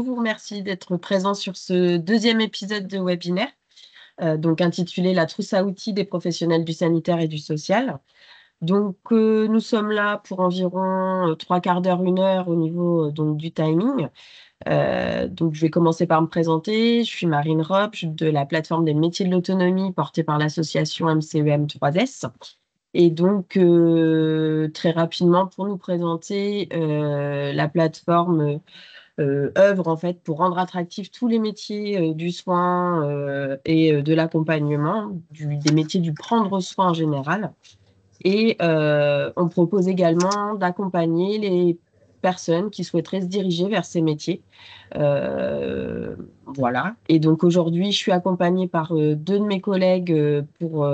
vous remercie d'être présent sur ce deuxième épisode de webinaire, donc intitulé La trousse à outils des professionnels du sanitaire et du social. Donc, nous sommes là pour environ 3/4 d'heure, 1 heure au niveau donc, du timing. Donc, je vais commencer par me présenter. Je suis Marine Ropsch de la plateforme des métiers de l'autonomie portée par l'association MCEM 3S. Et donc, très rapidement, pour nous présenter, la plateforme œuvre en fait pour rendre attractifs tous les métiers du soin et de l'accompagnement, des métiers du prendre soin en général. Et on propose également d'accompagner les personnes qui souhaiteraient se diriger vers ces métiers. Voilà. Et donc aujourd'hui, je suis accompagnée par deux de mes collègues pour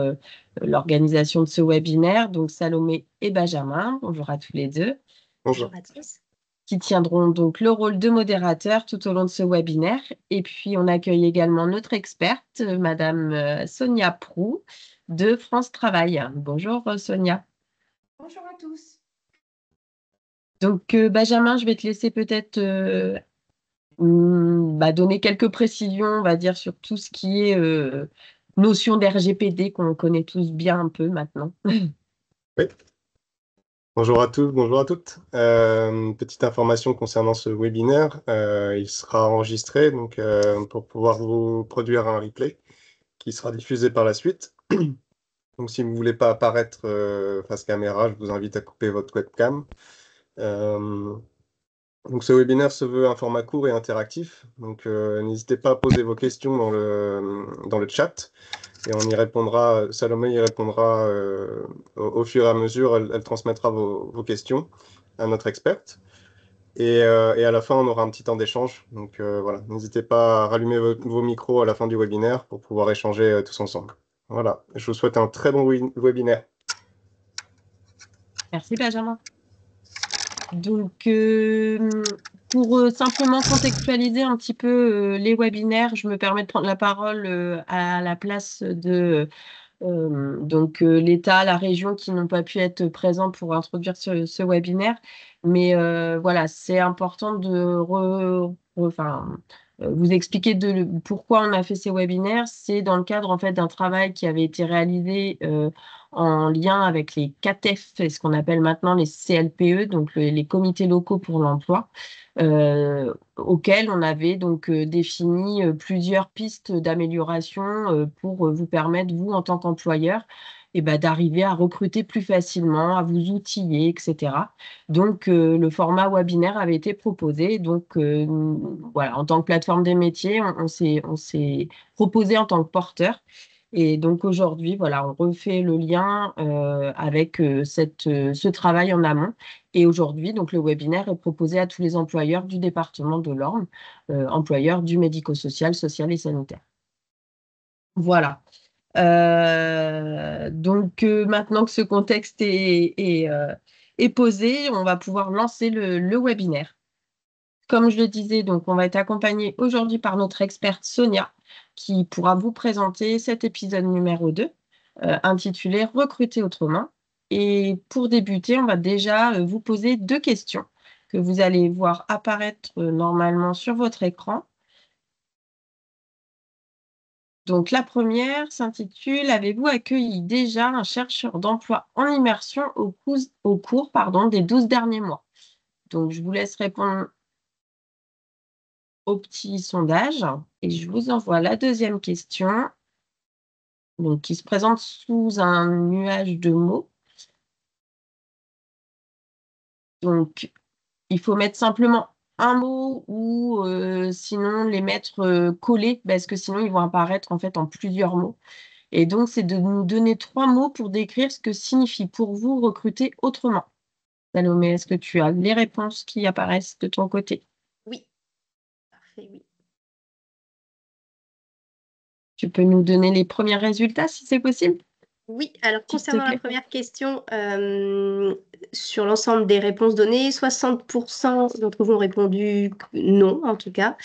l'organisation de ce webinaire, donc Salomé et Benjamin. Bonjour à tous les deux. Bonjour à tous. Qui tiendront donc le rôle de modérateur tout au long de ce webinaire. Et puis, on accueille également notre experte, Madame Sonia Prou, de France Travail. Bonjour Sonia. Bonjour à tous. Donc, Benjamin, je vais te laisser peut-être donner quelques précisions, on va dire, sur tout ce qui est notion d'RGPD qu'on connaît tous bien un peu maintenant. Oui. Bonjour à tous, bonjour à toutes. Petite information concernant ce webinaire, il sera enregistré donc, pour pouvoir vous produire un replay qui sera diffusé par la suite. Donc si vous ne voulez pas apparaître face caméra, je vous invite à couper votre webcam. Donc ce webinaire se veut un format court et interactif, donc n'hésitez pas à poser vos questions dans le chat. Et on y répondra, Salomé y répondra au fur et à mesure, elle transmettra vos questions à notre experte. Et à la fin, on aura un petit temps d'échange. Donc voilà, n'hésitez pas à rallumer vos micros à la fin du webinaire pour pouvoir échanger tous ensemble. Voilà, je vous souhaite un très bon webinaire. Merci Benjamin. Donc, pour simplement contextualiser un petit peu les webinaires, je me permets de prendre la parole à la place de l'État, la région qui n'ont pas pu être présents pour introduire ce webinaire. Mais voilà, c'est important de vous expliquer pourquoi on a fait ces webinaires. C'est dans le cadre en fait d'un travail qui avait été réalisé en lien avec les CATEF, et ce qu'on appelle maintenant les CLPE, donc les comités locaux pour l'emploi, auxquels on avait donc défini plusieurs pistes d'amélioration pour vous permettre, vous, en tant qu'employeur, d'arriver à recruter plus facilement, à vous outiller, etc. Donc, le format webinaire avait été proposé. Donc, voilà, en tant que plateforme des métiers, on s'est proposé en tant que porteur. Et donc aujourd'hui, voilà, on refait le lien avec ce travail en amont. Et aujourd'hui, donc le webinaire est proposé à tous les employeurs du département de l'Orne, employeurs du médico-social, social et sanitaire. Voilà. Donc maintenant que ce contexte est posé, on va pouvoir lancer le webinaire. Comme je le disais, donc on va être accompagné aujourd'hui par notre experte Sonia, qui pourra vous présenter cet épisode numéro 2, intitulé Recruter autrement. Et pour débuter, on va déjà vous poser 2 questions que vous allez voir apparaître normalement sur votre écran. Donc la première s'intitule « Avez-vous accueilli déjà un chercheur d'emploi en immersion au cours des 12 derniers mois ?» Donc je vous laisse répondre au petit sondage et je vous envoie la deuxième question, donc, qui se présente sous un nuage de mots. Donc, il faut mettre simplement un mot ou sinon les mettre collés parce que sinon ils vont apparaître en fait en plusieurs mots. Et donc, c'est de nous donner 3 mots pour décrire ce que signifie pour vous recruter autrement. Salomé, est-ce que tu as les réponses qui apparaissent de ton côté? Oui. Parfait, oui. Tu peux nous donner les premiers résultats si c'est possible? Oui, alors concernant la première question, sur l'ensemble des réponses données, 60% d'entre vous ont répondu non, en tout cas,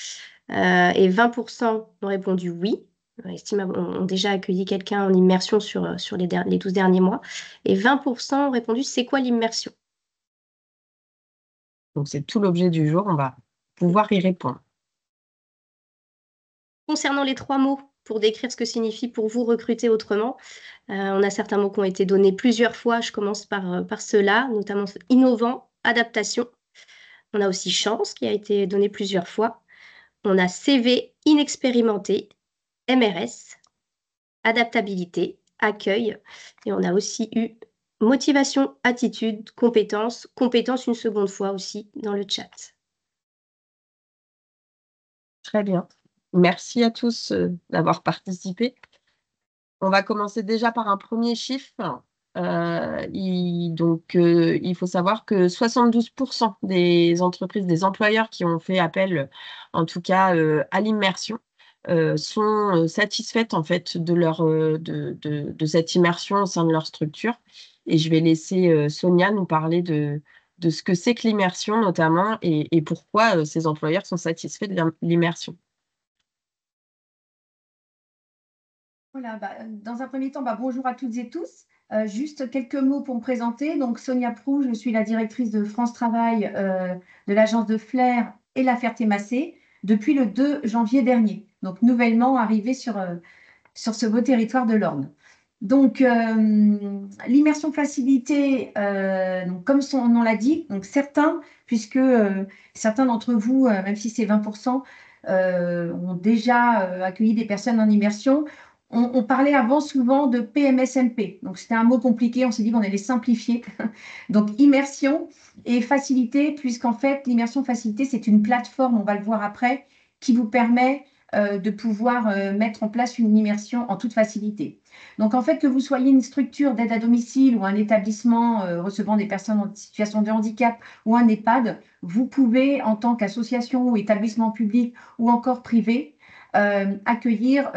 et 20% ont répondu oui. On estime ont déjà accueilli quelqu'un en immersion sur les 12 derniers mois, et 20% ont répondu c'est quoi l'immersion? Donc, c'est tout l'objet du jour, on va pouvoir y répondre. Concernant les 3 mots, pour décrire ce que signifie pour vous recruter autrement, on a certains mots qui ont été donnés plusieurs fois. Je commence par ceux-là, notamment innovant, adaptation. On a aussi chance qui a été donné plusieurs fois. On a CV inexpérimenté, MRS, adaptabilité, accueil. Et on a aussi eu motivation, attitude, compétence. Compétence une seconde fois aussi dans le chat. Très bien. Merci à tous d'avoir participé. On va commencer déjà par un premier chiffre. Il faut savoir que 72% des entreprises, des employeurs qui ont fait appel, en tout cas à l'immersion, sont satisfaites en fait de cette immersion au sein de leur structure. Et je vais laisser Sonia nous parler de ce que c'est que l'immersion notamment et pourquoi ces employeurs sont satisfaits de l'immersion. Voilà, dans un premier temps, bonjour à toutes et tous. Juste quelques mots pour me présenter. Donc, Sonia Proux, je suis la directrice de France Travail de l'agence de Flers et La Ferté-Macé depuis le 2 janvier dernier. Donc, nouvellement arrivée sur ce beau territoire de l'Orne. Donc, l'immersion facilitée, donc, comme son nom l'a dit, donc certains, puisque certains d'entre vous, même si c'est 20%, ont déjà accueilli des personnes en immersion. On parlait avant souvent de PMSMP, donc c'était un mot compliqué, on s'est dit qu'on allait simplifier. Donc immersion et facilité, puisqu'en fait l'immersion facilité c'est une plateforme, on va le voir après, qui vous permet de pouvoir mettre en place une immersion en toute facilité. Donc en fait que vous soyez une structure d'aide à domicile ou un établissement recevant des personnes en situation de handicap ou un EHPAD, vous pouvez en tant qu'association ou établissement public ou encore privé accueillir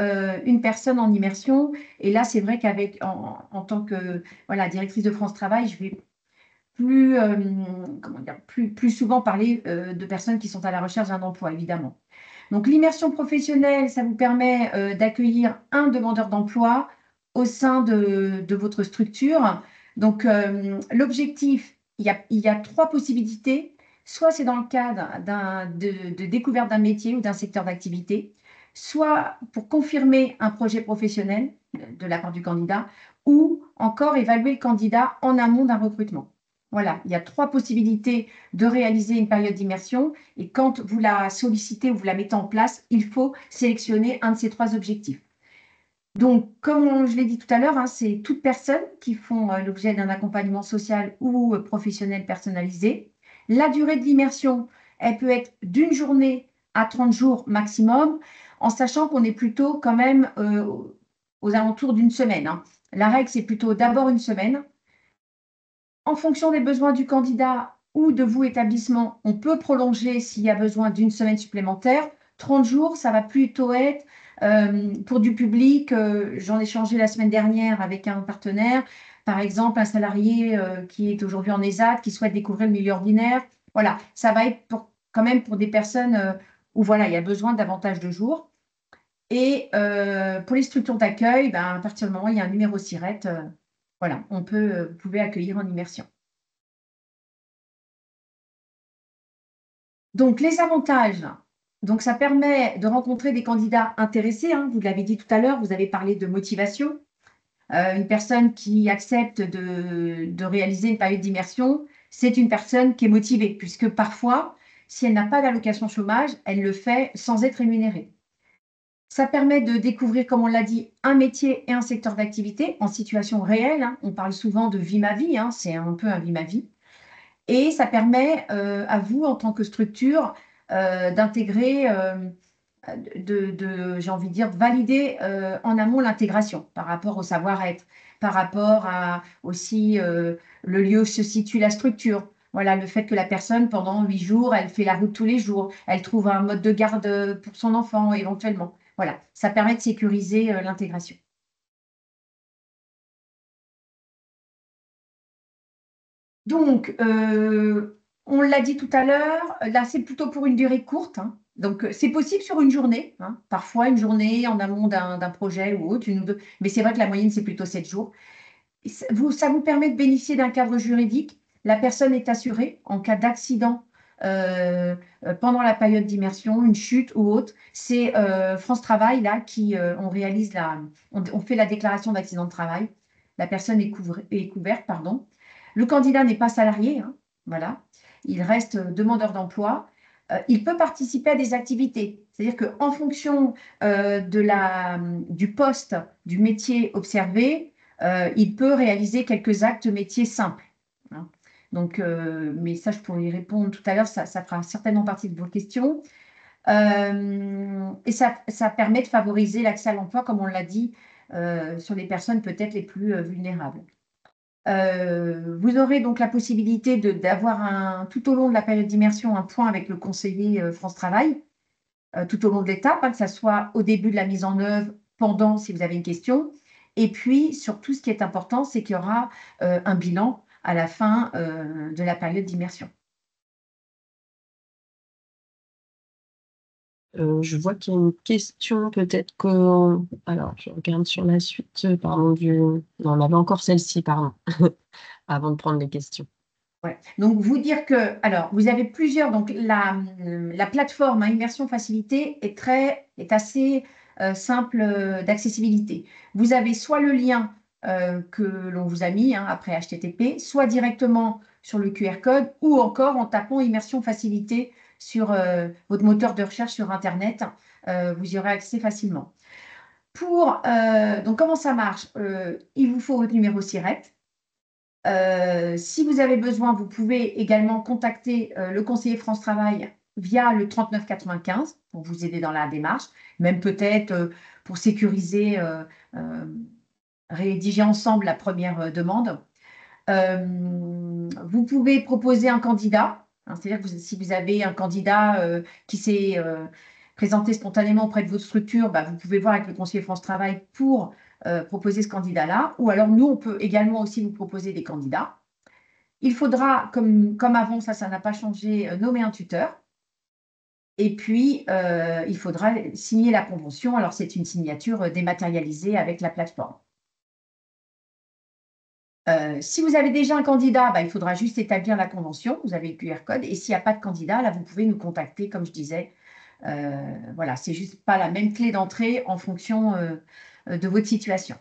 une personne en immersion. Et là, c'est vrai qu'avec en tant que directrice de France Travail, je vais plus souvent parler de personnes qui sont à la recherche d'un emploi, évidemment. Donc, l'immersion professionnelle, ça vous permet d'accueillir un demandeur d'emploi au sein de votre structure. Donc, l'objectif, il y a 3 possibilités. Soit c'est dans le cadre de découverte d'un métier ou d'un secteur d'activité, soit pour confirmer un projet professionnel de la part du candidat, ou encore évaluer le candidat en amont d'un recrutement. Voilà, il y a 3 possibilités de réaliser une période d'immersion et quand vous la sollicitez ou vous la mettez en place, il faut sélectionner un de ces 3 objectifs. Donc, comme je l'ai dit tout à l'heure, c'est toutes personnes qui font l'objet d'un accompagnement social ou professionnel personnalisé. La durée de l'immersion, elle peut être d'une journée à 30 jours maximum, en sachant qu'on est plutôt quand même aux alentours d'une semaine. La règle, c'est plutôt d'abord une semaine. En fonction des besoins du candidat ou de vous, établissement, on peut prolonger s'il y a besoin d'une semaine supplémentaire. 30 jours, ça va plutôt être pour du public. J'en ai échangé la semaine dernière avec un partenaire, par exemple un salarié qui est aujourd'hui en ESAT, qui souhaite découvrir le milieu ordinaire. Voilà, ça va être quand même pour des personnes où voilà, il y a besoin davantage de jours. Et pour les structures d'accueil, à partir du moment où il y a un numéro SIRET, voilà, vous pouvez accueillir en immersion. Donc, les avantages. Donc, ça permet de rencontrer des candidats intéressés. Vous l'avez dit tout à l'heure, vous avez parlé de motivation. Une personne qui accepte de réaliser une période d'immersion, c'est une personne qui est motivée, puisque parfois, si elle n'a pas d'allocation chômage, elle le fait sans être rémunérée. Ça permet de découvrir, comme on l'a dit, un métier et un secteur d'activité en situation réelle. On parle souvent de vie ma vie, c'est un peu un vie ma vie. Et ça permet à vous, en tant que structure, d'intégrer, j'ai envie de dire, de valider en amont l'intégration par rapport au savoir-être, par rapport à aussi le lieu où se situe la structure. Voilà, le fait que la personne, pendant 8 jours, elle fait la route tous les jours, elle trouve un mode de garde pour son enfant éventuellement. Voilà, ça permet de sécuriser l'intégration. Donc, on l'a dit tout à l'heure, là, c'est plutôt pour une durée courte. Donc, c'est possible sur une journée, parfois une journée en amont d'un projet ou autre, 1 ou 2, mais c'est vrai que la moyenne, c'est plutôt 7 jours. Ça vous permet de bénéficier d'un cadre juridique. La personne est assurée en cas d'accident pendant la période d'immersion, une chute ou autre. C'est France Travail là qui on fait la déclaration d'accident de travail. La personne est couverte, pardon. Le candidat n'est pas salarié, hein, voilà. Il reste demandeur d'emploi. Il peut participer à des activités. C'est-à-dire qu'en fonction du poste, du métier observé, il peut réaliser quelques actes métiers simples, hein. Donc, mais ça, je pourrais y répondre tout à l'heure, ça fera certainement partie de vos questions. Et ça permet de favoriser l'accès à l'emploi, comme on l'a dit, sur les personnes peut-être les plus vulnérables. Vous aurez donc la possibilité d'avoir tout au long de la période d'immersion un point avec le conseiller France Travail, tout au long de l'étape, hein, que ce soit au début de la mise en œuvre, pendant si vous avez une question. Et puis, surtout, ce qui est important, c'est qu'il y aura un bilan à la fin de la période d'immersion. Je vois qu'il y a une question, peut-être que... Alors, je regarde sur la suite, pardon, Non, on avait encore celle-ci, pardon, avant de prendre les questions. Ouais. Donc, vous dire que... Alors, vous avez plusieurs... Donc, la plateforme à immersion facilitée est assez simple d'accessibilité. Vous avez soit le lien que l'on vous a mis, hein, après HTTP, soit directement sur le QR code, ou encore en tapant immersion facilitée sur votre moteur de recherche sur Internet, vous y aurez accès facilement. Donc, comment ça marche? Il vous faut votre numéro SIRET. Si vous avez besoin, vous pouvez également contacter le conseiller France Travail via le 39 95 pour vous aider dans la démarche, même peut-être pour sécuriser, rédiger ensemble la première demande. Vous pouvez proposer un candidat, hein, c'est-à-dire que si vous avez un candidat qui s'est présenté spontanément auprès de votre structure, bah, vous pouvez voir avec le conseiller France Travail pour proposer ce candidat-là. Ou alors, nous, on peut également aussi vous proposer des candidats. Il faudra, comme avant, ça n'a pas changé, nommer un tuteur. Et puis, il faudra signer la convention. Alors, c'est une signature dématérialisée avec la plateforme. Si vous avez déjà un candidat, bah, il faudra juste établir la convention. Vous avez le QR code. Et s'il n'y a pas de candidat, là, vous pouvez nous contacter, comme je disais. Voilà, c'est juste pas la même clé d'entrée en fonction de votre situation.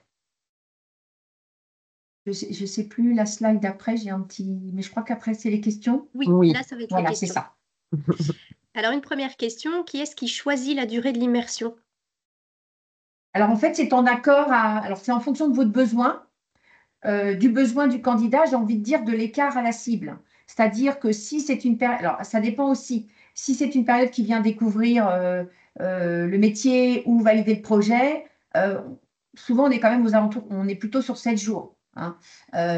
Je ne sais plus la slide d'après, j'ai un petit... Mais je crois qu'après, c'est les questions. Oui, là, ça va être voilà, les questions. c'est ça. Alors, une première question, qui est-ce qui choisit la durée de l'immersion? Alors, en fait, c'est en accord Alors, c'est en fonction de votre besoin, du besoin du candidat, j'ai envie de dire, de l'écart à la cible. C'est-à-dire que si c'est une période... Alors, ça dépend aussi. Si c'est une période qui vient découvrir le métier ou valider le projet, souvent, on est quand même aux alentours... On est plutôt sur 7 jours. Hein,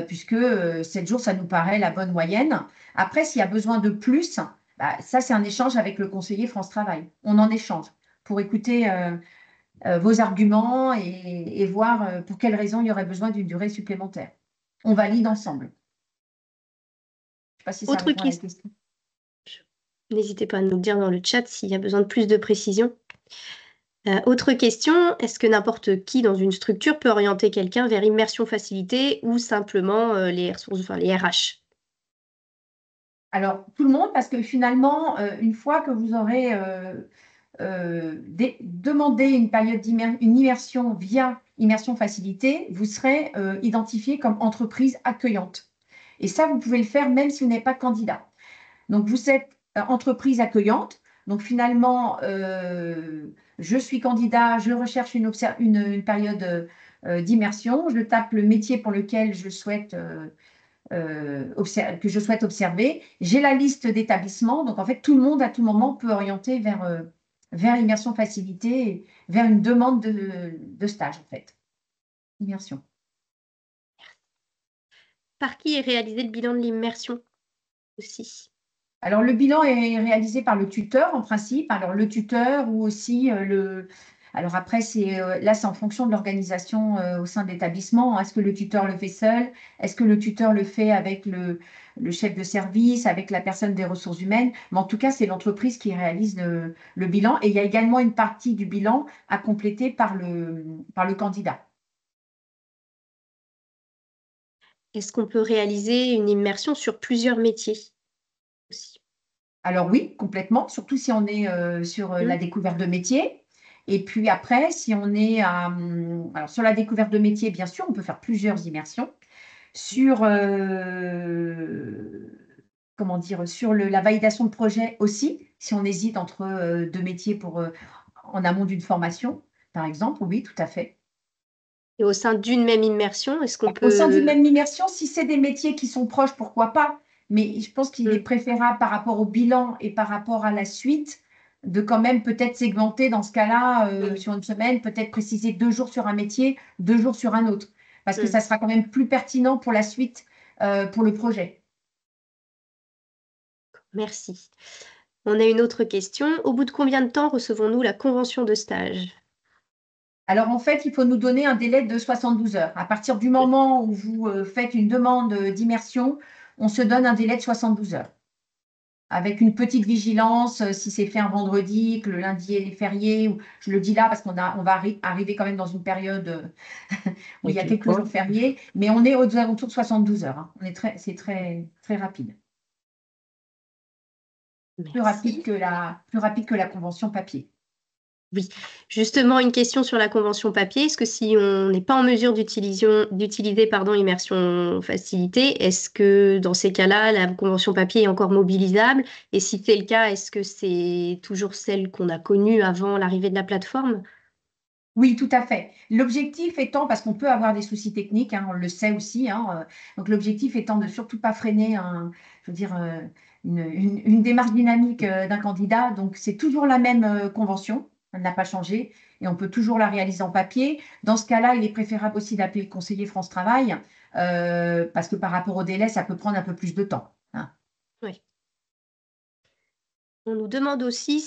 puisque 7 jours, ça nous paraît la bonne moyenne. Après, s'il y a besoin de plus, bah, ça, c'est un échange avec le conseiller France Travail. On en échange pour écouter vos arguments et voir pour quelles raisons il y aurait besoin d'une durée supplémentaire. On valide ensemble. Je ne sais pas si ça répond à la question. N'hésitez pas à nous dire dans le chat s'il y a besoin de plus de précision. Autre question, est-ce que n'importe qui dans une structure peut orienter quelqu'un vers immersion facilitée ou simplement les ressources, enfin les RH? Alors, tout le monde, parce que finalement, une fois que vous aurez demandé une période immersion via immersion facilitée, vous serez identifié comme entreprise accueillante. Et ça, vous pouvez le faire même si vous n'êtes pas candidat. Donc, vous êtes entreprise accueillante. Donc, finalement, je suis candidat, je recherche une période d'immersion. Je tape le métier pour lequel je souhaite, que je souhaite observer. J'ai la liste d'établissements. Donc, en fait, tout le monde, à tout moment, peut orienter vers l'immersion facilitée, vers une demande de stage, en fait. Immersion. Par qui est réalisé le bilan de l'immersion aussi? Alors, le bilan est réalisé par le tuteur, en principe. Alors, le tuteur ou aussi Alors après, là, c'est en fonction de l'organisation au sein de l'établissement. Est-ce que le tuteur le fait seul? Est-ce que le tuteur le fait avec le chef de service, avec la personne des ressources humaines? Mais en tout cas, c'est l'entreprise qui réalise le bilan. Et il y a également une partie du bilan à compléter par le candidat. Est-ce qu'on peut réaliser une immersion sur plusieurs métiers aussi? Alors oui, complètement, surtout si on est sur la découverte de métier. Et puis après, si on est alors sur la découverte de métier, bien sûr, on peut faire plusieurs immersions. Sur, comment dire, sur la validation de projet aussi, si on hésite entre deux métiers en amont d'une formation, par exemple, oui, tout à fait. Et au sein d'une même immersion, est-ce qu'on Au sein d'une peut... même immersion, si c'est des métiers qui sont proches, pourquoi pas? Mais je pense qu'il est préférable par rapport au bilan et par rapport à la suite de quand même peut-être segmenter dans ce cas-là sur une semaine, peut-être préciser 2 jours sur un métier, 2 jours sur un autre, parce que ça sera quand même plus pertinent pour la suite pour le projet. Merci. On a une autre question. Au bout de combien de temps recevons-nous la convention de stage? Alors, en fait, il faut nous donner un délai de 72 heures. À partir du moment où vous faites une demande d'immersion, on se donne un délai de 72 heures. Avec une petite vigilance, si c'est fait un vendredi, que le lundi est férié, ou je le dis là parce on va arriver quand même dans une période où il y a quelques jours fériés, mais on est aux alentours de 72 heures. Hein. C'est très, très rapide. Plus rapide que la convention papier. Oui, justement, une question sur la convention papier. Est-ce que si on n'est pas en mesure d'utiliser immersion facilitée, est-ce que dans ces cas-là, la convention papier est encore mobilisable? Et si c'est le cas, est-ce que c'est toujours celle qu'on a connue avant l'arrivée de la plateforme? Oui, tout à fait. L'objectif étant, parce qu'on peut avoir des soucis techniques, hein, on le sait aussi, hein, donc l'objectif étant de surtout pas freiner je veux dire, une démarche dynamique d'un candidat. Donc, c'est toujours la même convention, elle n'a pas changé, et on peut toujours la réaliser en papier. Dans ce cas-là, il est préférable aussi d'appeler le conseiller France Travail, parce que par rapport au délai, ça peut prendre un peu plus de temps. Hein. Oui. On nous demande aussi,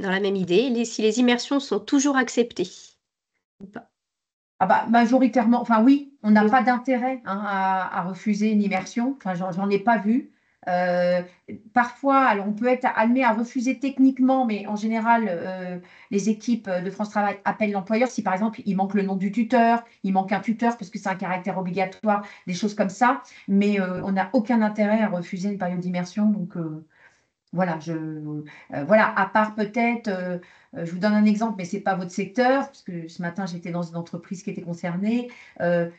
dans la même idée, si les immersions sont toujours acceptées ou pas. Ah bah, majoritairement, enfin oui, on n'a pas d'intérêt hein, à refuser une immersion. Enfin, j'en ai pas vu. Euh, Parfois, alors on peut être amené à refuser techniquement, mais en général, les équipes de France Travail appellent l'employeur si par exemple il manque le nom du tuteur, il manque un tuteur parce que c'est un caractère obligatoire, des choses comme ça. Mais on n'a aucun intérêt à refuser une période d'immersion. Donc voilà, voilà, à part peut-être, je vous donne un exemple, mais ce n'est pas votre secteur, parce que ce matin, j'étais dans une entreprise qui était concernée.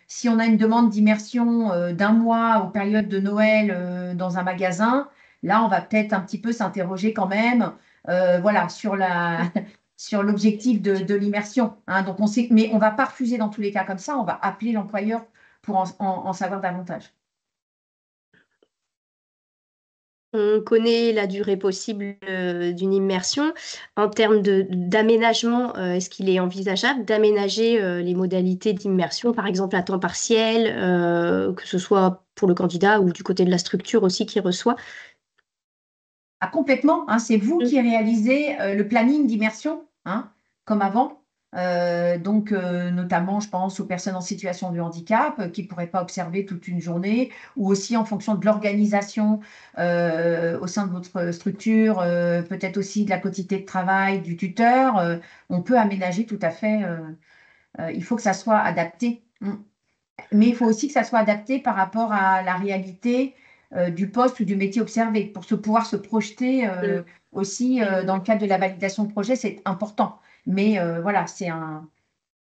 Si on a une demande d'immersion d'un mois aux périodes de Noël dans un magasin, là, on va peut-être un petit peu s'interroger quand même voilà, sur l'objectif de l'immersion. Hein. Donc, mais on ne va pas refuser dans tous les cas comme ça, on va appeler l'employeur pour en savoir davantage. On connaît la durée possible d'une immersion. En termes d'aménagement, est-ce qu'il est envisageable d'aménager les modalités d'immersion, par exemple à temps partiel, que ce soit pour le candidat ou du côté de la structure aussi qui reçoit? Ah, complètement, hein, c'est vous qui réalisez le planning d'immersion, hein, comme avant. Donc, notamment, je pense aux personnes en situation de handicap qui ne pourraient pas observer toute une journée, ou aussi en fonction de l'organisation au sein de votre structure, peut-être aussi de la quantité de travail du tuteur. On peut aménager tout à fait. Il faut que ça soit adapté. Mais il faut aussi que ça soit adapté par rapport à la réalité du poste ou du métier observé pour pouvoir se projeter aussi dans le cadre de la validation de projet, c'est important. Mais voilà, c'est un.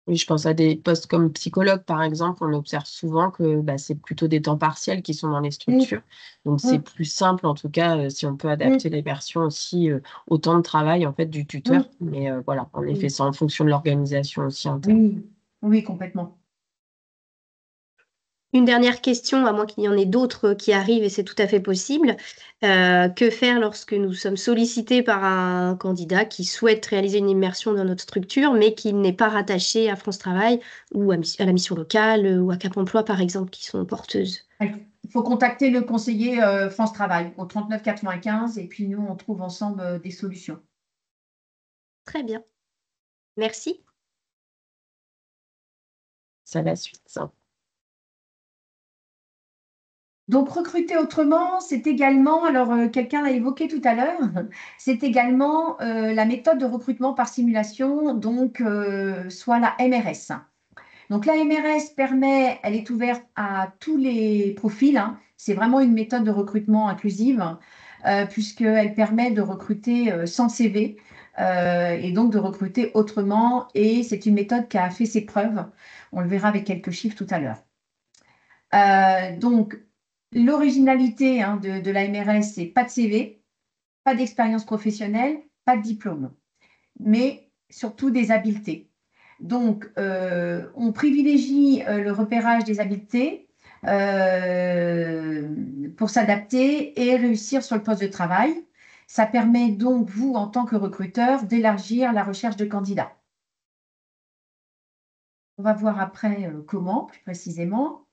Oui, je pense à des postes comme psychologue, par exemple. On observe souvent que c'est plutôt des temps partiels qui sont dans les structures. Donc, c'est plus simple, en tout cas, si on peut adapter les versions aussi au temps de travail en fait, du tuteur. Mais voilà, en effet, c'est en fonction de l'organisation aussi interne. Oui, oui, complètement. Une dernière question, à moins qu'il y en ait d'autres qui arrivent, et c'est tout à fait possible. Que faire lorsque nous sommes sollicités par un candidat qui souhaite réaliser une immersion dans notre structure, mais qui n'est pas rattaché à France Travail ou à la mission locale ou à Cap Emploi, par exemple, qui sont porteuses? Il faut contacter le conseiller France Travail au 39 95 et puis nous, on trouve ensemble des solutions. Très bien. Merci. C'est la suite, ça. Donc, recruter autrement, c'est également, alors quelqu'un l'a évoqué tout à l'heure, c'est également la méthode de recrutement par simulation, donc soit la MRS. Donc, la MRS elle est ouverte à tous les profils. Hein. C'est vraiment une méthode de recrutement inclusive. puisqu'elle permet de recruter sans CV et donc de recruter autrement. Et c'est une méthode qui a fait ses preuves. On le verra avec quelques chiffres tout à l'heure. Donc, l'originalité de la MRS, c'est pas de CV, pas d'expérience professionnelle, pas de diplôme, mais surtout des habiletés. Donc, on privilégie le repérage des habiletés pour s'adapter et réussir sur le poste de travail. Ça permet donc, vous, en tant que recruteur, d'élargir la recherche de candidats. On va voir après comment, plus précisément.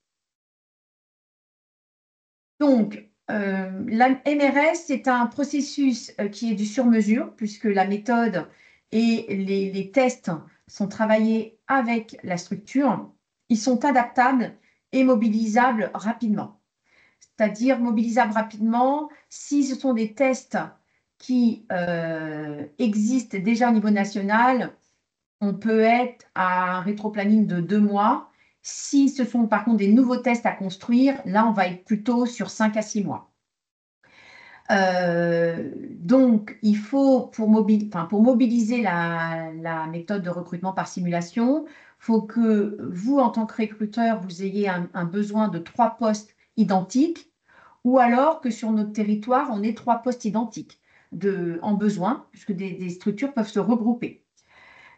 Donc, la MRS, c'est un processus qui est du sur-mesure, puisque la méthode et les tests sont travaillés avec la structure. Ils sont adaptables et mobilisables rapidement. C'est-à-dire mobilisables rapidement si ce sont des tests qui existent déjà au niveau national. On peut être à un rétroplanning de 2 mois. Si ce sont par contre des nouveaux tests à construire, là, on va être plutôt sur 5 à 6 mois. Donc, il faut, pour mobiliser la méthode de recrutement par simulation, il faut que vous, en tant que recruteur, vous ayez un besoin de 3 postes identiques, ou alors que sur notre territoire, on ait 3 postes identiques en besoin, puisque des structures peuvent se regrouper.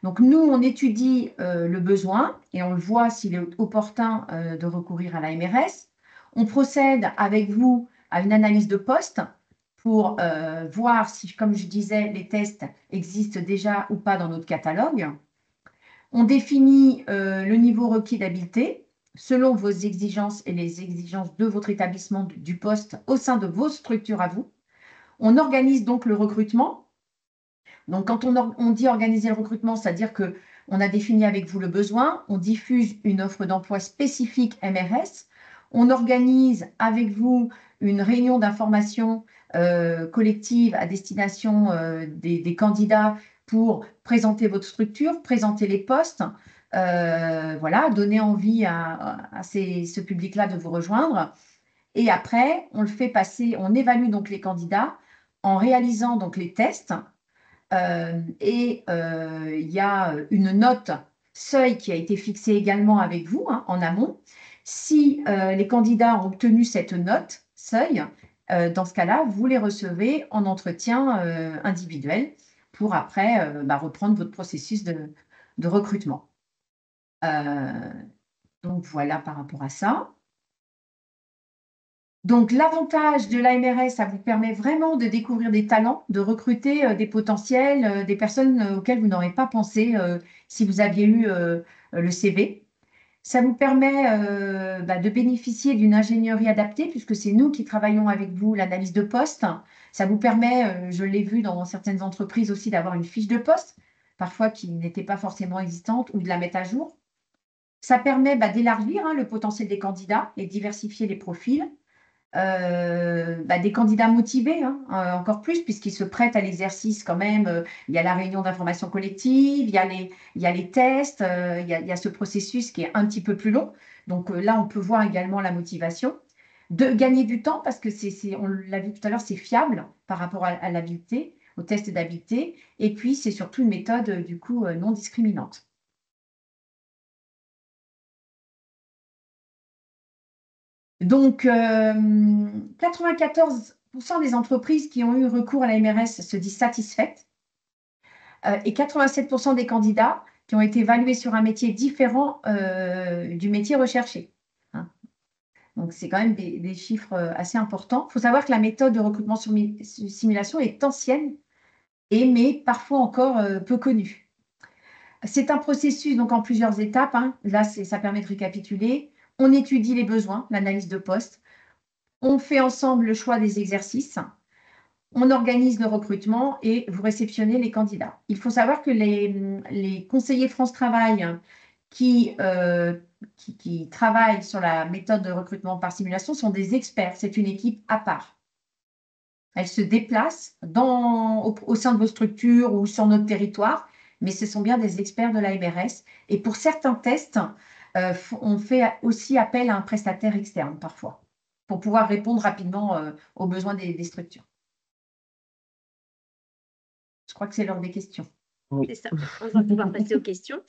Donc, nous, on étudie le besoin et on le voit s'il est opportun de recourir à la MRS. On procède avec vous à une analyse de poste pour voir si, comme je disais, les tests existent déjà ou pas dans notre catalogue. On définit le niveau requis d'habileté selon vos exigences et les exigences de votre établissement du poste au sein de vos structures à vous. On organise donc le recrutement. Donc, quand on dit organiser le recrutement, c'est-à-dire qu'on a défini avec vous le besoin, on diffuse une offre d'emploi spécifique MRS, on organise avec vous une réunion d'information collective à destination des candidats pour présenter votre structure, présenter les postes, voilà, donner envie à ce public-là de vous rejoindre. Et après, on le fait passer, on évalue donc les candidats en réalisant donc les tests. Il y a une note seuil qui a été fixée également avec vous en amont. Si les candidats ont obtenu cette note seuil, dans ce cas-là, vous les recevez en entretien individuel pour après reprendre votre processus de recrutement. Donc voilà par rapport à ça. Donc, l'avantage de l'AMRS, ça vous permet vraiment de découvrir des talents, de recruter des potentiels, des personnes auxquelles vous n'aurez pas pensé si vous aviez eu le CV. Ça vous permet de bénéficier d'une ingénierie adaptée, puisque c'est nous qui travaillons avec vous l'analyse de poste. Ça vous permet, je l'ai vu dans certaines entreprises aussi, d'avoir une fiche de poste, parfois qui n'était pas forcément existante, ou de la mettre à jour. Ça permet d'élargir le potentiel des candidats et diversifier les profils. Des candidats motivés, encore plus, puisqu'ils se prêtent à l'exercice quand même. Il y a la réunion d'information collective, il y a les tests, il y a ce processus qui est un petit peu plus long. Donc là, on peut voir également la motivation. De gagner du temps, parce que on l'a vu tout à l'heure, c'est fiable par rapport à l'habileté, au test d'habileté. Et puis, c'est surtout une méthode, du coup, non discriminante. Donc, 94% des entreprises qui ont eu recours à la MRS se disent satisfaites et 87% des candidats qui ont été évalués sur un métier différent du métier recherché. Donc, c'est quand même des chiffres assez importants. Il faut savoir que la méthode de recrutement sur simulation est ancienne, mais parfois encore peu connue. C'est un processus donc en plusieurs étapes. Là, ça permet de récapituler. On étudie les besoins, l'analyse de poste. On fait ensemble le choix des exercices. On organise le recrutement et vous réceptionnez les candidats. Il faut savoir que les conseillers France Travail qui travaillent sur la méthode de recrutement par simulation sont des experts. C'est une équipe à part. Elles se déplacent au sein de vos structures ou sur notre territoire, mais ce sont bien des experts de la MRS. Et pour certains tests, on fait aussi appel à un prestataire externe parfois, pour pouvoir répondre rapidement aux besoins des structures. crois que c'est l'heure des questions. Oui. C'est ça. On va pouvoir passer aux questions.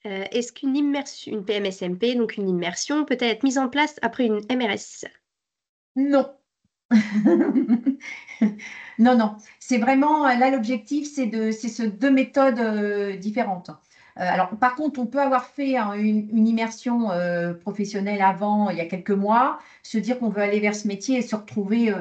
Est-ce qu'une immersion, une PMSMP, donc une immersion, peut être mise en place après une MRS? Non. Non, non. C'est vraiment, là, l'objectif, c'est ces deux méthodes différentes. Alors, par contre, on peut avoir fait une immersion professionnelle avant, il y a quelques mois, se dire qu'on veut aller vers ce métier et se retrouver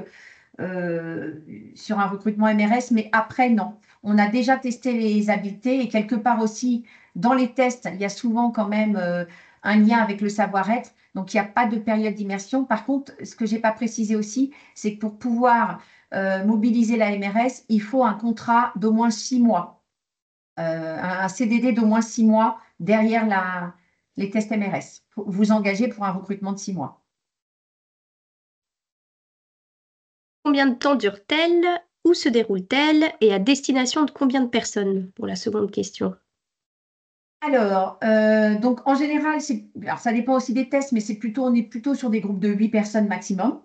sur un recrutement MRS, mais après, non. On a déjà testé les habiletés et quelque part aussi, dans les tests, il y a souvent quand même un lien avec le savoir-être. Donc, il n'y a pas de période d'immersion. Par contre, ce que je n'ai pas précisé aussi, c'est que pour pouvoir mobiliser la MRS, il faut un contrat d'au moins 6 mois, un CDD d'au moins 6 mois derrière les tests MRS. Vous engagez pour un recrutement de 6 mois. Combien de temps dure-t-elle? Où se déroule-t-elle? Et à destination de combien de personnes? Pour la seconde question. Alors, donc en général, alors ça dépend aussi des tests, mais on est plutôt sur des groupes de 8 personnes maximum.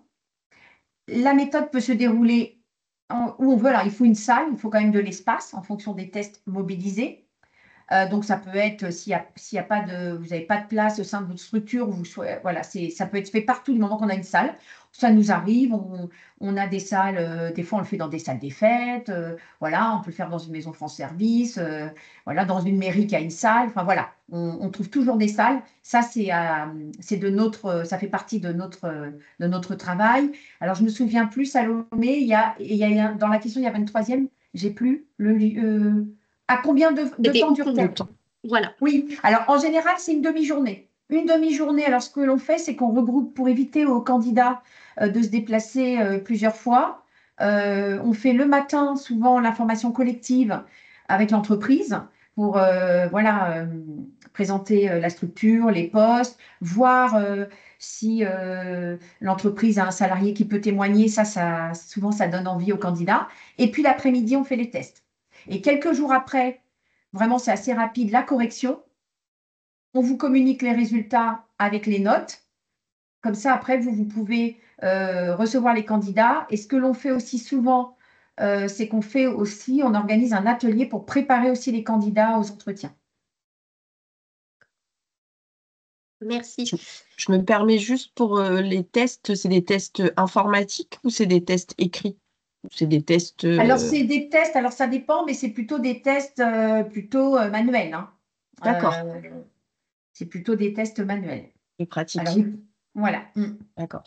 La méthode peut se dérouler où on veut. Alors, il faut une salle, il faut quand même de l'espace en fonction des tests mobilisés. Donc, ça peut être, s'il y a pas vous n'avez pas de place au sein de votre structure, voilà, ça peut être fait partout du moment qu'on a une salle. Ça nous arrive, on a des salles, des fois on le fait dans des salles des fêtes, voilà, on peut le faire dans une maison France Service, voilà, dans une mairie qui a une salle, enfin voilà, on trouve toujours des salles. Ça, ça fait partie de notre travail. Alors, je me souviens plus, Salomé, dans la question, il y avait une troisième, j'ai plus à combien de temps dure-t-elle? Voilà. Oui, alors en général, c'est une demi-journée. Une demi-journée, alors ce que l'on fait, c'est qu'on regroupe pour éviter aux candidats de se déplacer plusieurs fois. On fait le matin, souvent, la formation collective avec l'entreprise pour voilà, présenter la structure, les postes, voir si l'entreprise a un salarié qui peut témoigner. Souvent, ça donne envie aux candidats. Et puis l'après-midi, on fait les tests. Et quelques jours après, vraiment c'est assez rapide, la correction, on vous communique les résultats avec les notes. Comme ça, après, vous pouvez recevoir les candidats. Et ce que l'on fait aussi souvent, c'est on organise un atelier pour préparer aussi les candidats aux entretiens. Merci. Je me permets juste pour les tests, c'est des tests informatiques ou c'est des tests écrits? C'est des tests. Alors, c'est des tests, alors ça dépend, mais c'est plutôt des tests plutôt manuels. Hein. D'accord. C'est plutôt des tests manuels. Et pratiques. Alors, voilà. D'accord.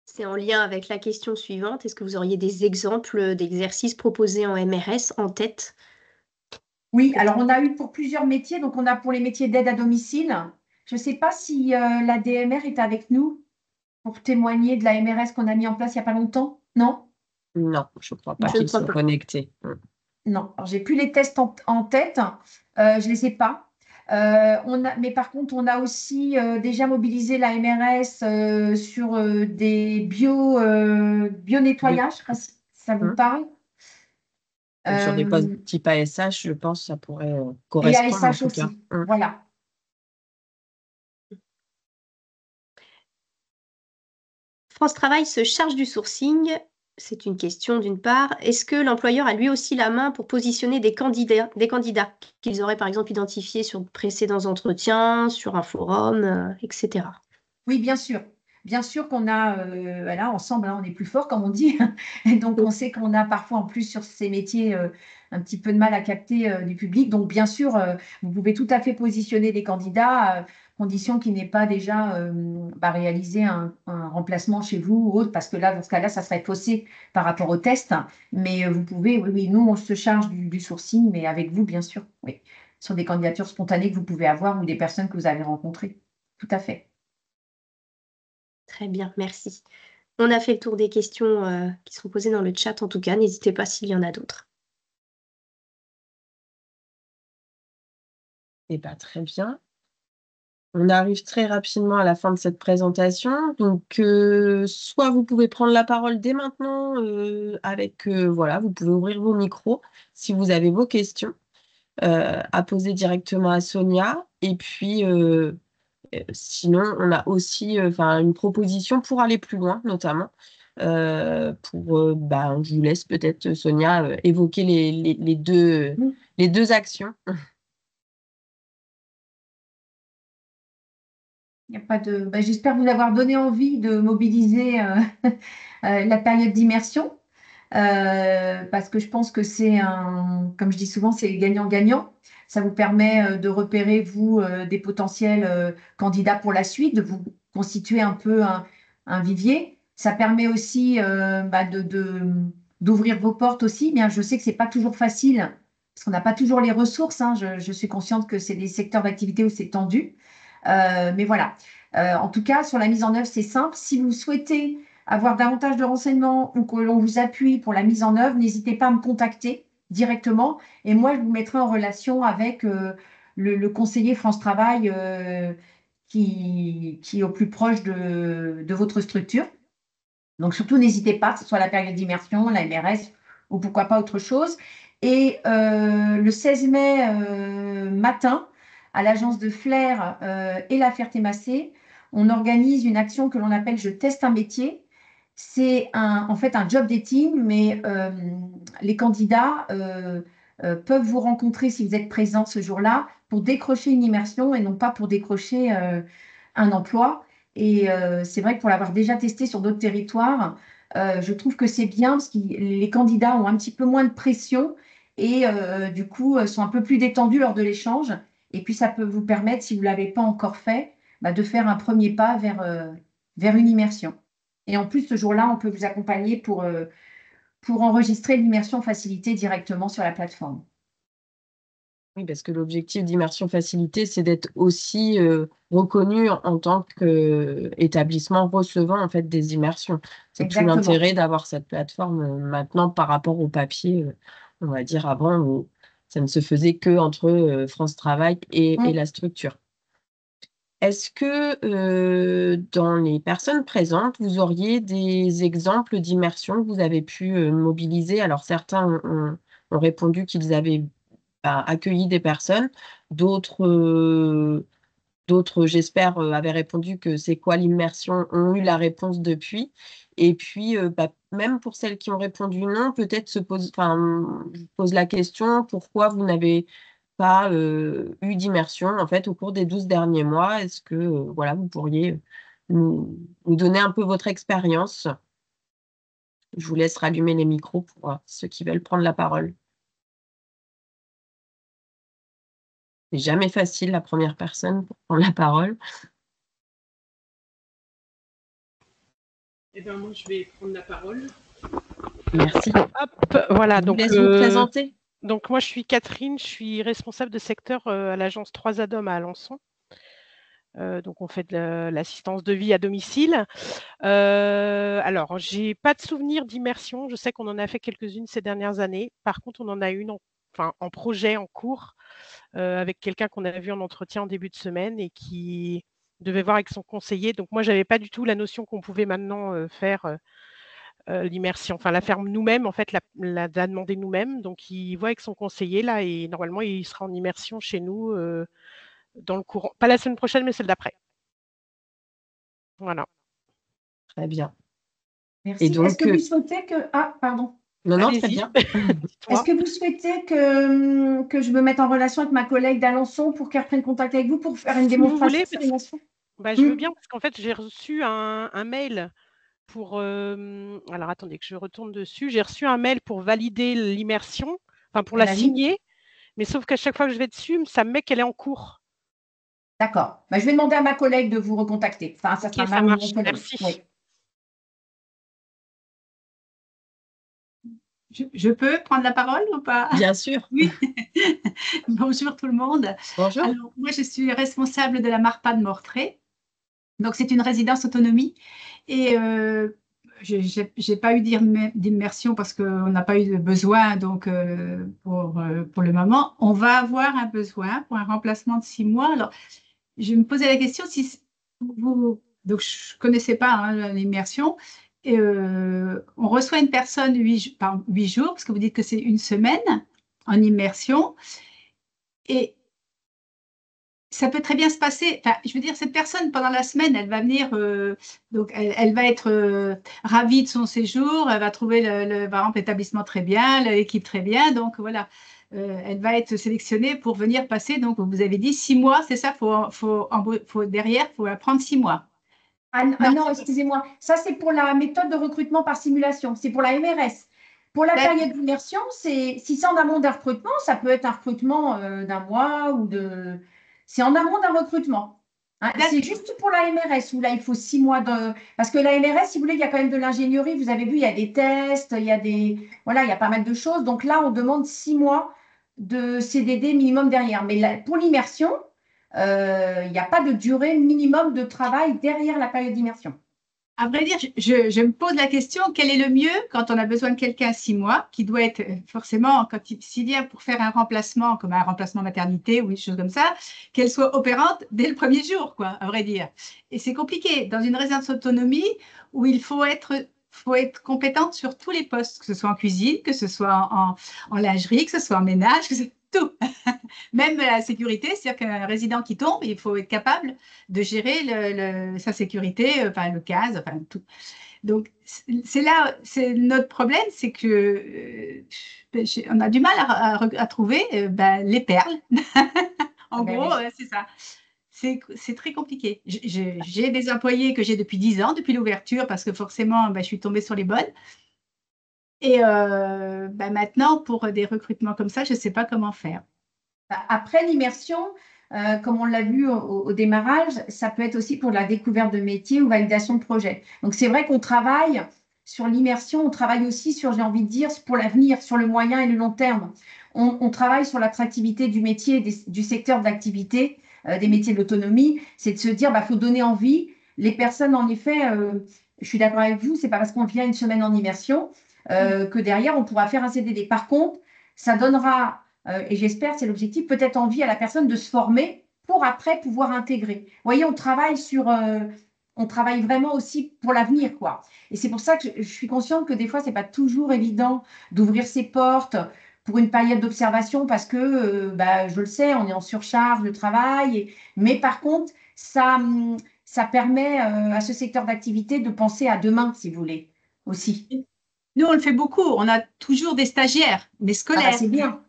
C'est en lien avec la question suivante. Est-ce que vous auriez des exemples d'exercices proposés en MRS en tête? Oui, alors on a eu pour plusieurs métiers. Donc, on a pour les métiers d'aide à domicile. Je ne sais pas si la DMR est avec nous pour témoigner de la MRS qu'on a mis en place il n'y a pas longtemps. Non? Non, je ne crois pas qu'ils sont connectés. Non, alors j'ai plus les tests en tête, je les ai pas. Mais par contre, on a aussi déjà mobilisé la MRS sur des bio-nettoyages, ça vous parle? Sur des postes type ASH, je pense que ça pourrait Et correspondre ASH en tout cas. aussi, voilà. France Travail se charge du sourcing. C'est une question d'une part. Est-ce que l'employeur a lui aussi la main pour positionner des candidats qu'ils auraient par exemple identifiés sur de précédents entretiens, sur un forum, etc. Oui, bien sûr. Bien sûr qu'on a, voilà, ensemble, hein, on est plus fort, comme on dit. Et donc, on sait qu'on a parfois, en plus, sur ces métiers, un petit peu de mal à capter du public. Donc, bien sûr, vous pouvez tout à fait positionner des candidats, condition qu'il n'ait pas déjà réalisé un remplacement chez vous ou autre, parce que là, dans ce cas-là, ça serait faussé par rapport au test. Mais vous pouvez, oui, nous, on se charge du sourcing, mais avec vous, bien sûr, oui, sur des candidatures spontanées que vous pouvez avoir ou des personnes que vous avez rencontrées. Tout à fait. Très bien, merci. On a fait le tour des questions qui sont posées dans le chat, en tout cas. N'hésitez pas s'il y en a d'autres. Eh bien, très bien. On arrive très rapidement à la fin de cette présentation. Donc, soit vous pouvez prendre la parole dès maintenant voilà, vous pouvez ouvrir vos micros si vous avez vos questions à poser directement à Sonia. Et puis, sinon, on a aussi une proposition pour aller plus loin, notamment. Je vous laisse peut-être, Sonia, évoquer les deux actions. Il y a pas de... j'espère vous avoir donné envie de mobiliser la période d'immersion, parce que je pense que c'est comme je dis souvent, c'est gagnant-gagnant. Ça vous permet de repérer, vous, des potentiels candidats pour la suite, de vous constituer un peu un vivier. Ça permet aussi d'ouvrir vos portes aussi. Bien, je sais que c'est pas toujours facile, parce qu'on n'a pas toujours les ressources, hein. Je suis consciente que c'est des secteurs d'activité où c'est tendu. Mais voilà. En tout cas, sur la mise en œuvre, c'est simple. Si vous souhaitez avoir davantage de renseignements ou que l'on vous appuie pour la mise en œuvre, n'hésitez pas à me contacter directement et moi, je vous mettrai en relation avec le conseiller France Travail qui est au plus proche de votre structure. Donc, surtout, n'hésitez pas, que ce soit la période d'immersion, la MRS ou pourquoi pas autre chose. Et le 16 mai matin, à l'agence de Flair et la Ferté-Massé, on organise une action que l'on appelle Je teste un métier. C'est en fait un job dating, mais les candidats peuvent vous rencontrer si vous êtes présent ce jour-là pour décrocher une immersion et non pas pour décrocher un emploi. Et c'est vrai que pour l'avoir déjà testé sur d'autres territoires, je trouve que c'est bien parce que les candidats ont un petit peu moins de pression et du coup sont un peu plus détendus lors de l'échange. Et puis ça peut vous permettre, si vous ne l'avez pas encore fait, de faire un premier pas vers une immersion. Et en plus, ce jour-là, on peut vous accompagner pour enregistrer l'immersion facilitée directement sur la plateforme. Oui, parce que l'objectif d'immersion facilitée, c'est d'être aussi reconnu en tant qu'établissement recevant en fait des immersions. C'est tout Exactement. l'intérêt d'avoir cette plateforme maintenant par rapport au papier, on va dire avant, où ça ne se faisait que entre France Travail et la structure. Est-ce que dans les personnes présentes, vous auriez des exemples d'immersion que vous avez pu mobiliser? Alors certains ont répondu qu'ils avaient accueilli des personnes. D'autres, j'espère, avaient répondu que c'est quoi l'immersion, ont eu la réponse depuis. Et puis, même pour celles qui ont répondu non, peut-être je pose la question, pourquoi vous n'avez pas eu d'immersion en fait au cours des 12 derniers mois? Est-ce que voilà, vous pourriez nous donner un peu votre expérience? Je vous laisse rallumer les micros pour ceux qui veulent prendre la parole. C'est jamais facile, la première personne, pour prendre la parole. Eh bien, moi, je vais prendre la parole. Merci. Hop, voilà. Je vous laisse vous présenter. Donc, moi, je suis Catherine, je suis responsable de secteur à l'agence 3ADOM à Alençon. Donc, on fait de l'assistance de vie à domicile. Alors, j'ai pas de souvenir d'immersion. Je sais qu'on en a fait quelques-unes ces dernières années. Par contre, on en a une en projet, en cours, avec quelqu'un qu'on a vu en entretien en début de semaine et qui devait voir avec son conseiller. Donc, moi, je n'avais pas du tout la notion qu'on pouvait maintenant faire l'immersion, la faire nous-mêmes, en fait, la demander nous-mêmes. Donc, il voit avec son conseiller, là, et normalement, il sera en immersion chez nous dans le courant, pas la semaine prochaine, mais celle d'après. Voilà. Très bien. Merci. Est-ce que vous souhaitez que... Ah, pardon. Non, très bien. Est-ce que vous souhaitez que je me mette en relation avec ma collègue d'Alençon pour qu'elle prenne contact avec vous pour faire une démonstration sur l'immersion? Je veux bien, parce qu'en fait, j'ai reçu un mail pour... alors, attendez que je retourne dessus. J'ai reçu un mail pour valider l'immersion, pour la signer, mais sauf qu'à chaque fois que je vais dessus, ça me met qu'elle est en cours. D'accord. Je vais demander à ma collègue de vous recontacter. Ça marche. Merci. Oui. Je peux prendre la parole ou pas? Bien sûr. Oui. Bonjour tout le monde. Bonjour. Alors, moi, je suis responsable de la MARPA de Mortré. Donc, c'est une résidence autonomie. Et je n'ai pas eu d'immersion parce qu'on n'a pas eu de besoin donc, pour le moment. On va avoir un besoin pour un remplacement de 6 mois. Alors, je me posais la question si vous... Donc, je ne connaissais pas l'immersion. On reçoit une personne 8 jours, parce que vous dites que c'est une semaine en immersion. Et ça peut très bien se passer. Enfin, je veux dire, cette personne, pendant la semaine, elle va venir, donc elle va être ravie de son séjour, elle va trouver, par exemple, l'établissement très bien, l'équipe très bien. Donc, voilà, elle va être sélectionnée pour venir passer. Donc, vous avez dit 6 mois, c'est ça, derrière, il faut apprendre 6 mois. Non, excusez-moi. Ça, c'est pour la méthode de recrutement par simulation. C'est pour la MRS. Pour la période d'immersion, si c'est en amont d'un recrutement, ça peut être un recrutement d'un mois ou de. C'est en amont d'un recrutement. Hein. C'est juste pour la MRS où là, il faut 6 mois de. Parce que la MRS, si vous voulez, il y a quand même de l'ingénierie. Vous avez vu, il y a des tests, il y a voilà, il y a pas mal de choses. Donc là, on demande 6 mois de CDD minimum derrière. Mais pour l'immersion, il n'y a pas de durée minimum de travail derrière la période d'immersion. À vrai dire, je me pose la question, quel est le mieux quand on a besoin de quelqu'un 6 mois, qui doit être forcément, s'il vient pour faire un remplacement, comme un remplacement maternité ou des choses comme ça, qu'elle soit opérante dès le premier jour, quoi, à vrai dire. Et c'est compliqué. Dans une résidence autonomie où il faut être compétente sur tous les postes, que ce soit en cuisine, que ce soit en lingerie, que ce soit en ménage, que c'est tout. Même la sécurité, c'est-à-dire qu'un résident qui tombe, il faut être capable de gérer sa sécurité, enfin le CAS, enfin tout. Donc c'est notre problème, c'est que on a du mal à trouver les perles. En gros, c'est ça. C'est très compliqué. J'ai des employés que j'ai depuis 10 ans, depuis l'ouverture, parce que forcément, je suis tombée sur les bonnes. Et maintenant, pour des recrutements comme ça, je ne sais pas comment faire. Après l'immersion, comme on l'a vu au démarrage, ça peut être aussi pour la découverte de métiers ou validation de projets. Donc, c'est vrai qu'on travaille sur l'immersion, on travaille aussi sur, j'ai envie de dire, pour l'avenir, sur le moyen et le long terme. On travaille sur l'attractivité du métier, du secteur d'activité, des métiers de l'autonomie. C'est de se dire, faut donner envie. Les personnes, en effet, je suis d'accord avec vous, c'est pas parce qu'on vient une semaine en immersion que derrière, on pourra faire un CDD. Par contre, ça donnera et j'espère, c'est l'objectif, peut-être envie à la personne de se former pour après pouvoir intégrer. Vous voyez, on travaille vraiment aussi pour l'avenir, quoi. Et c'est pour ça que je suis consciente que des fois, c'est pas toujours évident d'ouvrir ses portes pour une période d'observation parce que, je le sais, on est en surcharge de travail. Mais par contre, ça permet à ce secteur d'activité de penser à demain, si vous voulez, aussi. Nous, on le fait beaucoup. On a toujours des stagiaires, des scolaires. C'est bien.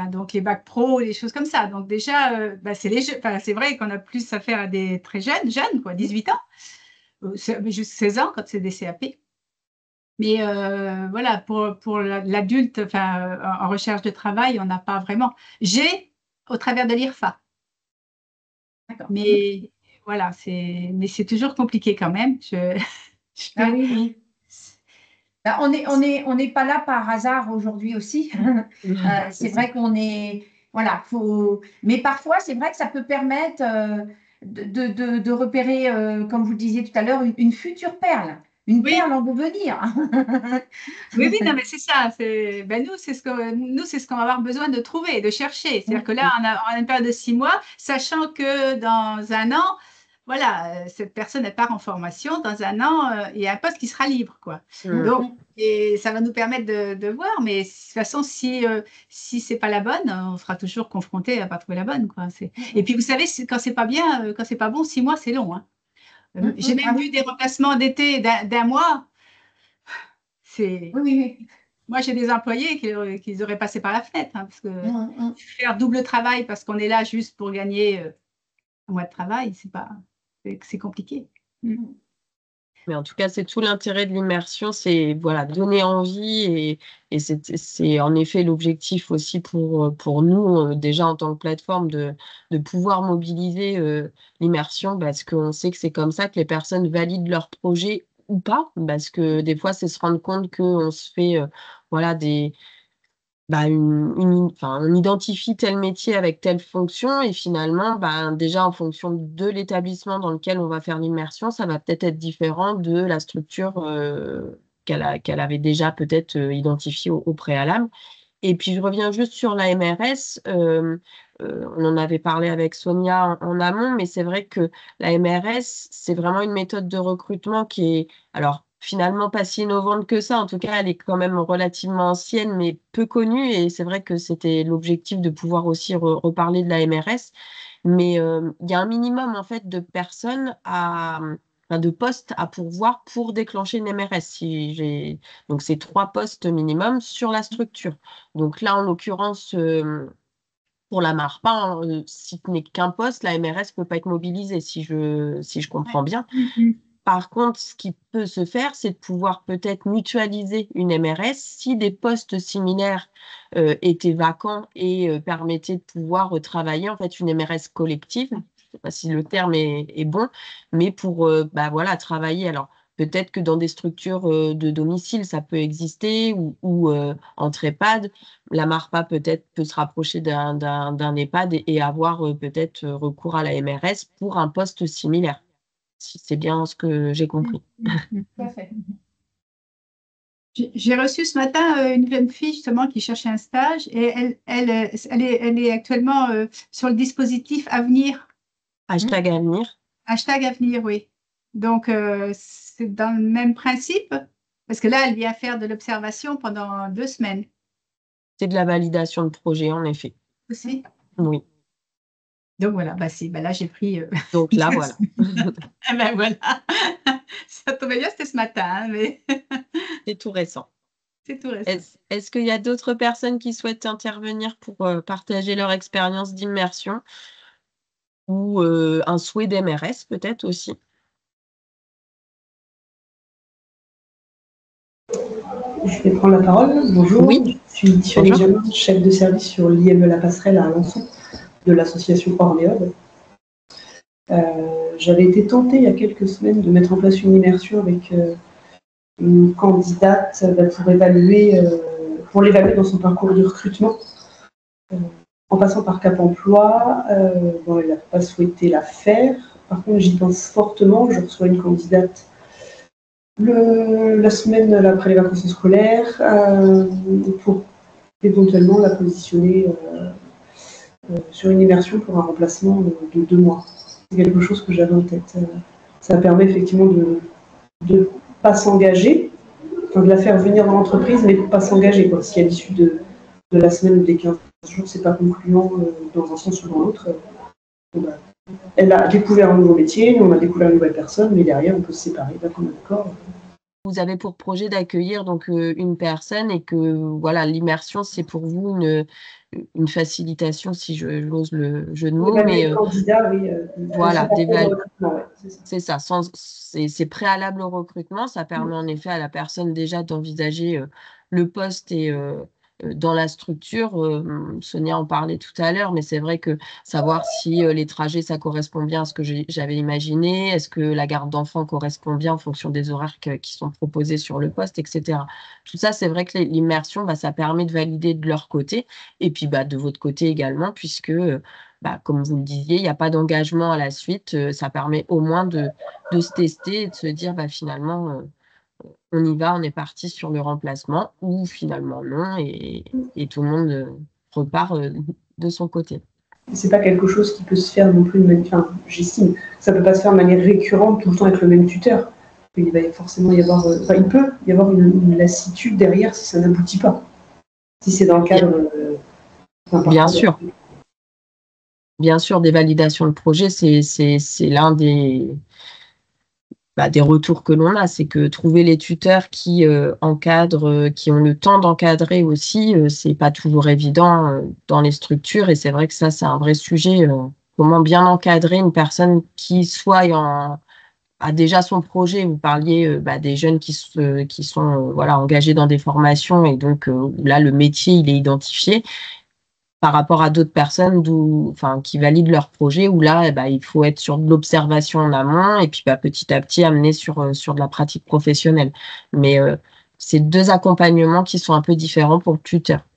Donc les bacs pro, les choses comme ça. Donc déjà, c'est vrai qu'on a plus affaire à des très jeunes, quoi, 18 ans, juste 16 ans quand c'est des CAP. Mais voilà, pour l'adulte, en recherche de travail, on n'a pas vraiment. J'ai au travers de l'IRFA. Mais voilà, mais c'est toujours compliqué quand même. Oui. On n'est pas là par hasard aujourd'hui aussi. C'est vrai qu'on est. Voilà, mais parfois, c'est vrai que ça peut permettre de repérer, comme vous le disiez tout à l'heure, une future perle. Une perle en devenir. Oui, non, mais c'est ça. Nous, c'est ce qu'on va avoir besoin de trouver, de chercher. C'est-à-dire que là, on a une période de 6 mois, sachant que dans un an, voilà, cette personne, elle part en formation. Dans un an, il y a un poste qui sera libre, quoi. Donc, et ça va nous permettre de voir. Mais de toute façon, si c'est pas la bonne, on sera toujours confronté à pas trouver la bonne, quoi. Et puis, vous savez, quand c'est pas bien, quand c'est pas bon, 6 mois, c'est long, hein. J'ai même vu des remplacements d'été d'un mois. Oui. Moi, j'ai des employés qui auraient passé par la fenêtre, hein, parce que faire double travail parce qu'on est là juste pour gagner un mois de travail, c'est compliqué. Mais en tout cas, c'est tout l'intérêt de l'immersion, c'est voilà, donner envie et c'est en effet l'objectif aussi pour nous, déjà en tant que plateforme, de pouvoir mobiliser l'immersion parce qu'on sait que c'est comme ça que les personnes valident leur projet ou pas, parce que des fois, c'est se rendre compte qu'on se fait voilà, on identifie tel métier avec telle fonction et finalement, déjà en fonction de l'établissement dans lequel on va faire l'immersion, ça va peut-être être différent de la structure qu'elle avait déjà peut-être identifiée au préalable. Et puis je reviens juste sur la MRS. On en avait parlé avec Sonia en amont, mais c'est vrai que la MRS, c'est vraiment une méthode de recrutement qui est, alors finalement pas si innovante que ça. En tout cas, elle est quand même relativement ancienne, mais peu connue. Et c'est vrai que c'était l'objectif de pouvoir aussi reparler de la MRS. Mais il y a un minimum en fait de personnes de postes à pourvoir pour déclencher une MRS. Donc, c'est 3 postes minimum sur la structure. Donc là, en l'occurrence, pour la MARPA, si ce n'est qu'un poste, la MRS ne peut pas être mobilisée, si je comprends bien. Par contre, ce qui peut se faire, c'est de pouvoir peut-être mutualiser une MRS si des postes similaires étaient vacants et permettaient de pouvoir travailler en fait une MRS collective. Je ne sais pas si le terme est bon, mais pour voilà, travailler. Alors, peut-être que dans des structures de domicile, ça peut exister ou entre EHPAD. La MARPA peut-être peut se rapprocher d'un EHPAD et avoir peut-être recours à la MRS pour un poste similaire. Si c'est bien ce que j'ai compris. Parfait. J'ai reçu ce matin une jeune fille justement qui cherchait un stage et elle est actuellement sur le dispositif Avenir. Hashtag Avenir. Hashtag Avenir, oui. Donc, c'est dans le même principe parce que là, elle vient faire de l'observation pendant 2 semaines. C'est de la validation de projet, en effet. Aussi. Oui. Donc voilà, là j'ai pris. Donc là, voilà. Ben voilà. Ça tombait bien, c'était ce matin, hein, mais C'est tout récent. c'est tout récent. Est-ce qu'il y a d'autres personnes qui souhaitent intervenir pour partager leur expérience d'immersion ou un souhait d'MRS peut-être aussi? Je vais prendre la parole. Bonjour, Oui. Je suis Tiffany Diamant, chef de service sur l'IME La Passerelle à Alençon, de l'association Orméode. J'avais été tentée il y a quelques semaines de mettre en place une immersion avec une candidate pour l'évaluer dans son parcours de recrutement. En passant par Cap Emploi, elle n'a pas souhaité la faire. Par contre, j'y pense fortement. Je reçois une candidate la semaine après les vacances scolaires pour éventuellement la positionner sur une immersion pour un remplacement de 2 mois. C'est quelque chose que j'avais en tête. Ça permet effectivement de ne pas s'engager, de la faire venir dans l'entreprise, mais de ne pas s'engager. Si à l'issue de la semaine ou des 15 jours, c'est pas concluant dans un sens ou dans l'autre, elle a découvert un nouveau métier, nous on a découvert une nouvelle personne, mais derrière on peut se séparer d'un commun accord. Vous avez pour projet d'accueillir donc une personne et que voilà, l'immersion c'est pour vous une facilitation, si j'ose le jeu de mots, mais candidat, oui, voilà, ouais, c'est ça. C'est préalable au recrutement, ça permet en effet à la personne déjà d'envisager le poste et dans la structure. Sonia en parlait tout à l'heure, mais c'est vrai que savoir si les trajets, ça correspond bien à ce que j'avais imaginé, est-ce que la garde d'enfants correspond bien en fonction des horaires qui sont proposés sur le poste, etc. Tout ça, c'est vrai que l'immersion, ça permet de valider de leur côté, et puis de votre côté également, puisque, comme vous le disiez, il n'y a pas d'engagement à la suite, ça permet au moins de se tester et de se dire, finalement, on y va, on est parti sur le remplacement, ou finalement non, et tout le monde repart de son côté. C'est pas quelque chose qui peut se faire non plus j'estime, ça peut pas se faire de manière récurrente tout le temps avec le même tuteur. Il va forcément y avoir, il peut y avoir une lassitude derrière si ça n'aboutit pas. Si c'est dans le cadre Bien sûr. Bien sûr, des validations de projet, c'est l'un des retours que l'on a, c'est que trouver les tuteurs qui encadrent, qui ont le temps d'encadrer aussi, c'est pas toujours évident dans les structures, et c'est vrai que ça, c'est un vrai sujet. Comment bien encadrer une personne qui soit a déjà son projet. Vous parliez des jeunes qui sont engagés dans des formations, et donc là, le métier, il est identifié, par rapport à d'autres personnes qui valident leur projet, où là, il faut être sur de l'observation en amont et puis petit à petit amener sur de la pratique professionnelle. Mais c'est 2 accompagnements qui sont un peu différents pour le tuteur.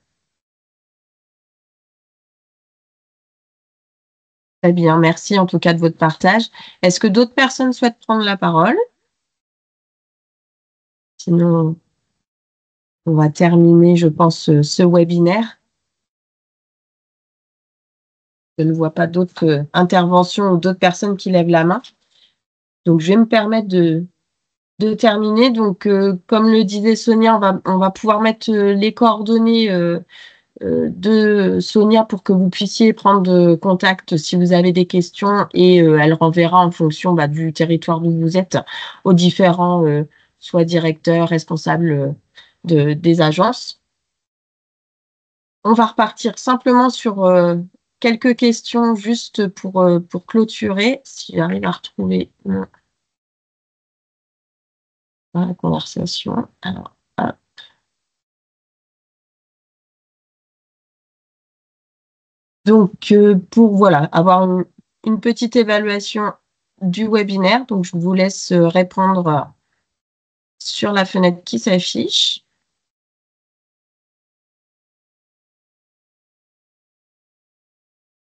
Très bien, merci en tout cas de votre partage. Est-ce que d'autres personnes souhaitent prendre la parole? Sinon, on va terminer, je pense, ce webinaire. Je ne vois pas d'autres interventions ou d'autres personnes qui lèvent la main. Donc, je vais me permettre de terminer. Donc, comme le disait Sonia, on va pouvoir mettre les coordonnées de Sonia pour que vous puissiez prendre contact si vous avez des questions et elle renverra en fonction du territoire d'où vous êtes aux différents soit directeurs, responsables des agences. On va repartir simplement sur quelques questions juste pour clôturer, si j'arrive à retrouver la conversation. Alors, hop. Donc, pour avoir une petite évaluation du webinaire, donc je vous laisse répondre sur la fenêtre qui s'affiche.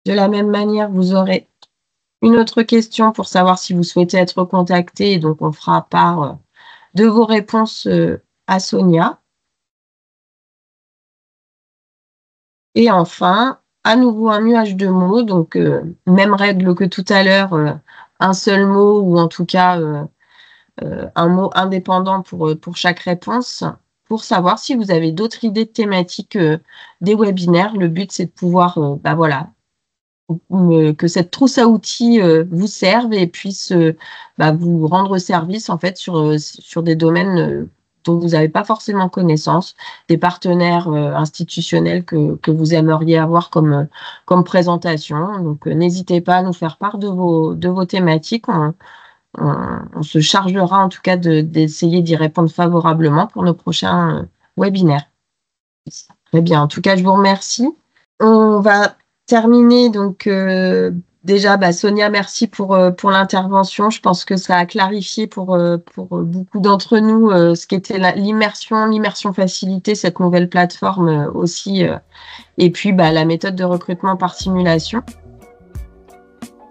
De la même manière, vous aurez une autre question pour savoir si vous souhaitez être contacté. Et donc, on fera part de vos réponses à Sonia. Et enfin, à nouveau un nuage de mots. Donc, même règle que tout à l'heure, un seul mot ou en tout cas un mot indépendant pour chaque réponse, pour savoir si vous avez d'autres idées de thématiques des webinaires. Le but, c'est de pouvoir, que cette trousse à outils vous serve et puisse vous rendre service en fait sur des domaines dont vous n'avez pas forcément connaissance, des partenaires institutionnels que vous aimeriez avoir comme présentation. Donc, n'hésitez pas à nous faire part de vos thématiques. On se chargera en tout cas d'essayer d'y répondre favorablement pour nos prochains webinaires. Très bien. En tout cas, je vous remercie. On va terminer. Donc, déjà, Sonia, merci pour l'intervention. Je pense que ça a clarifié pour beaucoup d'entre nous ce qu'était l'immersion facilitée, cette nouvelle plateforme aussi, et puis la méthode de recrutement par simulation.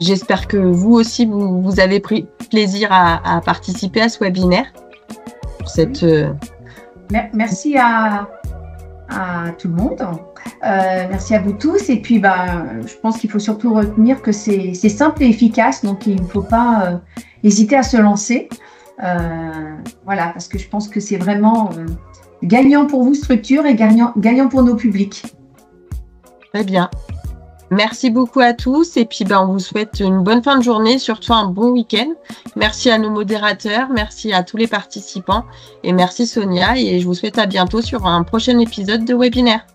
J'espère que vous aussi, vous avez pris plaisir à participer à ce webinaire. Merci à tout le monde. Merci à vous tous. Et puis, je pense qu'il faut surtout retenir que c'est simple et efficace. Donc, il ne faut pas hésiter à se lancer. Voilà, parce que je pense que c'est vraiment gagnant pour vous, structure, et gagnant pour nos publics. Très bien. Merci beaucoup à tous et puis on vous souhaite une bonne fin de journée, surtout un bon week-end. Merci à nos modérateurs, merci à tous les participants et merci Sonia et je vous souhaite à bientôt sur un prochain épisode de webinaire.